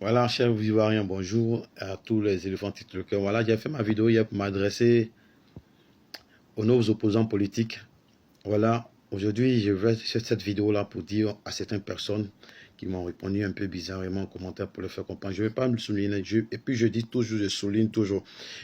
Voilà, chers Ivoiriens, bonjour à tous les éléphants TikTokers. Voilà, j'ai fait ma vidéo hier pour m'adresser aux nouveaux opposants politiques. Voilà, aujourd'hui, je vais faire cette vidéo-là pour dire à certaines personnes qui m'ont répondu un peu bizarrement en commentaire pour le faire comprendre. Je ne vais pas me souligner. Et puis, je dis toujours, je souligne toujours.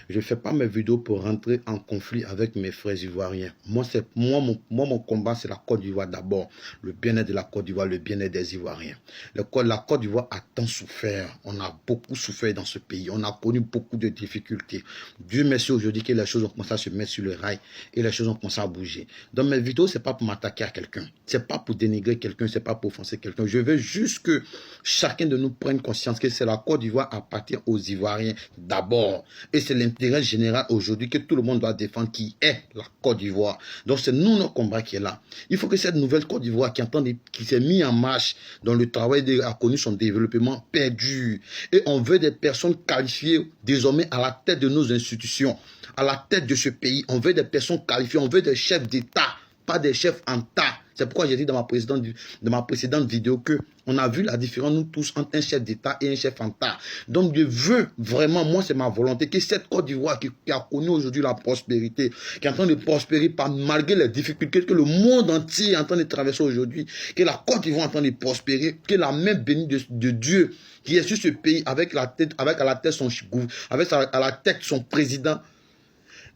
Je ne fais pas mes vidéos pour rentrer en conflit avec mes frères ivoiriens. Mon combat, c'est la Côte d'Ivoire d'abord. Le bien-être de la Côte d'Ivoire, le bien-être des Ivoiriens. La Côte d'Ivoire a tant souffert. On a beaucoup souffert dans ce pays. On a connu beaucoup de difficultés. Dieu merci aujourd'hui que les choses ont commencé à se mettre sur le rail et les choses ont commencé à bouger. Dans mes vidéos, ce n'est pas pour m'attaquer à quelqu'un. Ce n'est pas pour dénigrer quelqu'un. Ce n'est pas pour offenser quelqu'un. Je veux juste que chacun de nous prenne conscience que c'est la Côte d'Ivoire appartient aux Ivoiriens d'abord. Et c'est l'intérêt général aujourd'hui que tout le monde doit défendre qui est la Côte d'Ivoire. Donc c'est nous notre combat qui est là. Il faut que cette nouvelle Côte d'Ivoire qui s'est mise en marche, dont le travail a connu son développement, perdure. Et on veut des personnes qualifiées désormais à la tête de nos institutions, à la tête de ce pays. On veut des personnes qualifiées, on veut des chefs d'État, pas des chefs en tas. C'est pourquoi j'ai dit dans ma précédente vidéo que on a vu la différence, nous tous, entre un chef d'État et un chef en tas. Donc je veux vraiment, moi c'est ma volonté, que cette Côte d'Ivoire qui a connu aujourd'hui la prospérité, qui est en train de prospérer malgré les difficultés que le monde entier est en train de traverser aujourd'hui, que la Côte d'Ivoire est en train de prospérer, que la main bénie de Dieu qui est sur ce pays avec à la tête son président,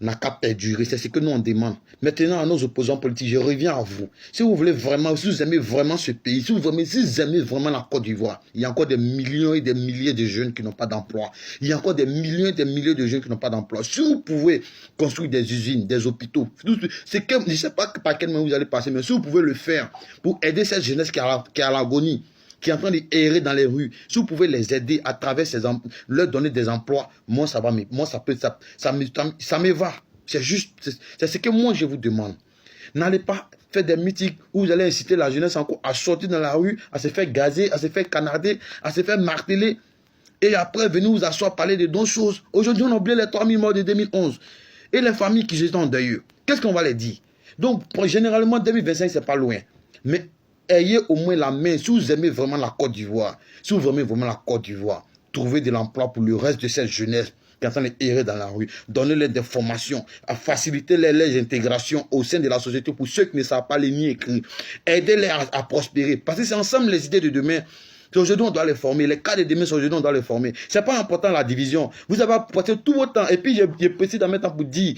n'a qu'à perdurer. C'est ce que nous on demande. Maintenant, à nos opposants politiques, je reviens à vous. Si vous voulez vraiment, si vous aimez vraiment ce pays, si vous aimez vraiment la Côte d'Ivoire, il y a encore des millions et des milliers de jeunes qui n'ont pas d'emploi. Il y a encore des millions et des milliers de jeunes qui n'ont pas d'emploi. Si vous pouvez construire des usines, des hôpitaux, je ne sais pas par quel moment vous allez passer, mais si vous pouvez le faire pour aider cette jeunesse qui est à l'agonie, qui est en train d'errer dans les rues, si vous pouvez les aider à travers leur donner des emplois, moi ça me va. C'est juste, c'est ce que moi je vous demande. N'allez pas faire des meetings où vous allez inciter la jeunesse encore à sortir dans la rue, à se faire gazer, à se faire canarder, à se faire marteler. Et après, venez vous asseoir, parler de d'autres choses. Aujourd'hui, on a oublié les 3000 morts de 2011. Et les familles qui étaient en deuil. Qu'est-ce qu'on va les dire? Donc, généralement, 2025, c'est pas loin. Mais ayez au moins la main, si vous aimez vraiment la Côte d'Ivoire, si vous aimez vraiment la Côte d'Ivoire, trouvez de l'emploi pour le reste de cette jeunesse qui est en train d'errer dans la rue, donnez-les des formations, à faciliter les intégrations au sein de la société pour ceux qui ne savent pas les ni écrire, aidez-les à prospérer, parce que c'est ensemble les idées de demain. Aujourd'hui, on doit les former. Les cas de demain, aujourd'hui, on doit les former. Ce n'est pas important la division. Vous avez apporté tout votre temps. Et puis, j'ai précisé dans mes temps pour dire,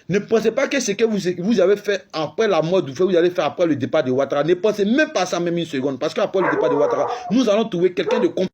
ne pensez pas que ce que vous avez fait après la mort du feu, vous allez faire après le départ de Ouattara. Ne pensez même pas ça même une seconde. Parce qu'après le départ de Ouattara, nous allons trouver quelqu'un de compétent